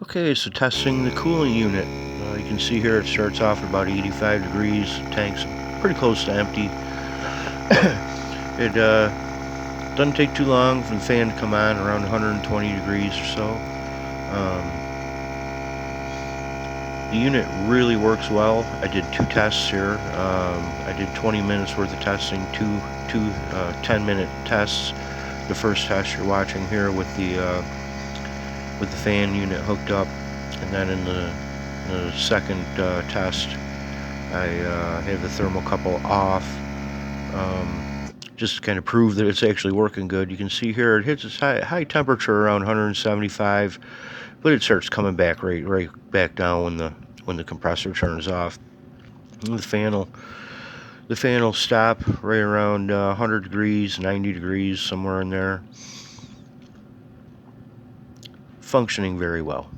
Okay, so testing the cooling unit. You can see here it starts off at about 85 degrees. Tank's pretty close to empty. It doesn't take too long for the fan to come on, around 120 degrees or so. The unit really works well. I did 2 tests here. I did 20 minutes worth of testing, two 10-minute tests. The first test you're watching here with the fan unit hooked up, and then in the second test I have the thermocouple off, just to kind of prove that it's actually working good. You can see here it hits its high temperature around 175, but it starts coming back right back down when the compressor turns off. And the fan will stop right around 100 degrees, 90 degrees, somewhere in there. Functioning very well.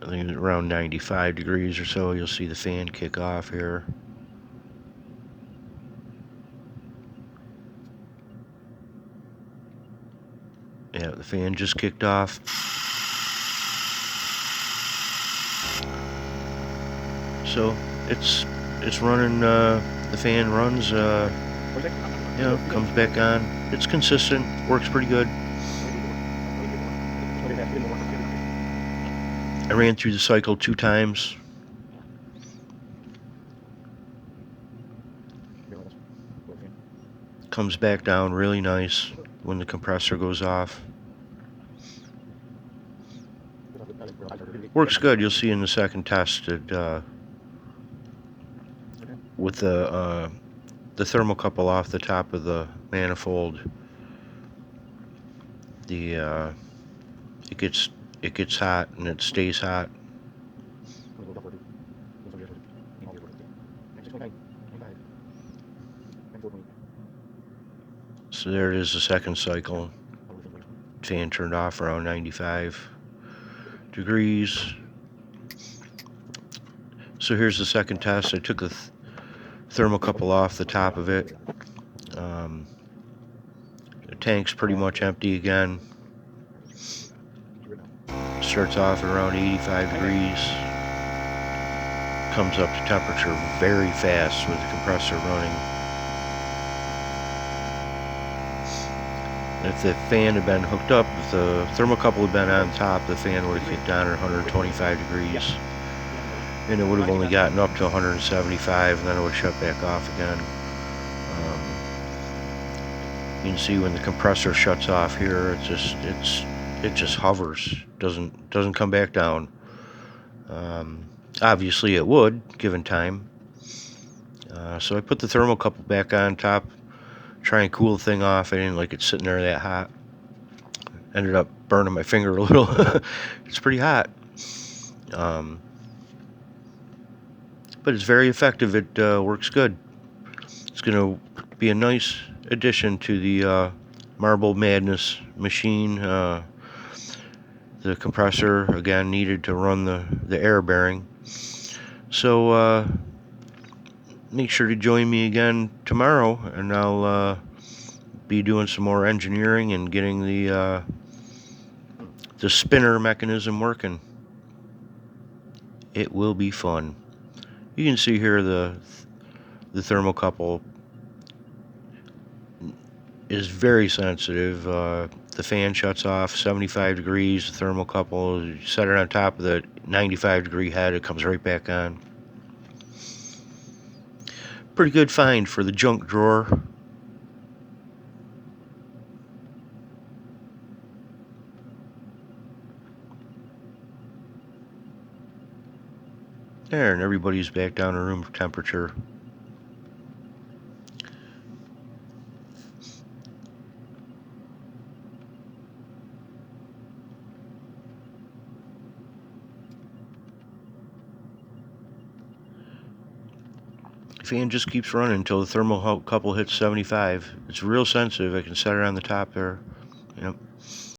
I think it's around 95 degrees or so. You'll see the fan kick off here. Yeah, the fan just kicked off. So it's running. The fan runs. Comes back on. It's consistent. Works pretty good. I ran through the cycle 2 times. Comes back down really nice when the compressor goes off. Works good. You'll see in the second test that with the thermocouple off the top of the manifold, it gets hot and it stays hot. So there it is, the second cycle. Fan turned off around 95 degrees. So here's the second test. I took the thermocouple off the top of it. The tank's pretty much empty again. Starts off at around 85 degrees. Comes up to temperature very fast with the compressor running. If the fan had been hooked up, if the thermocouple had been on top, the fan would have kicked on at 125 degrees. And it would have only gotten up to 175, and then it would shut back off again. You can see when the compressor shuts off here, it just hovers, doesn't come back down. Obviously it would, given time. So I put the thermocouple back on top, try and cool the thing off. I didn't like it sitting there that hot. Ended up burning my finger a little. It's pretty hot. But it's very effective. It works good. It's going to be a nice addition to the Marble Madness machine. The compressor, again, needed to run the air bearing. So make sure to join me again tomorrow, and I'll be doing some more engineering and getting the spinner mechanism working. It will be fun. You can see here the thermocouple is very sensitive. The fan shuts off 75 degrees. The thermocouple, you set it on top of the 95 degree head, it comes right back on. Pretty good find for the junk drawer. There, and everybody's back down to room temperature. Fan just keeps running until the thermocouple hits 75. It's real sensitive. I can set it on the top there. Yep.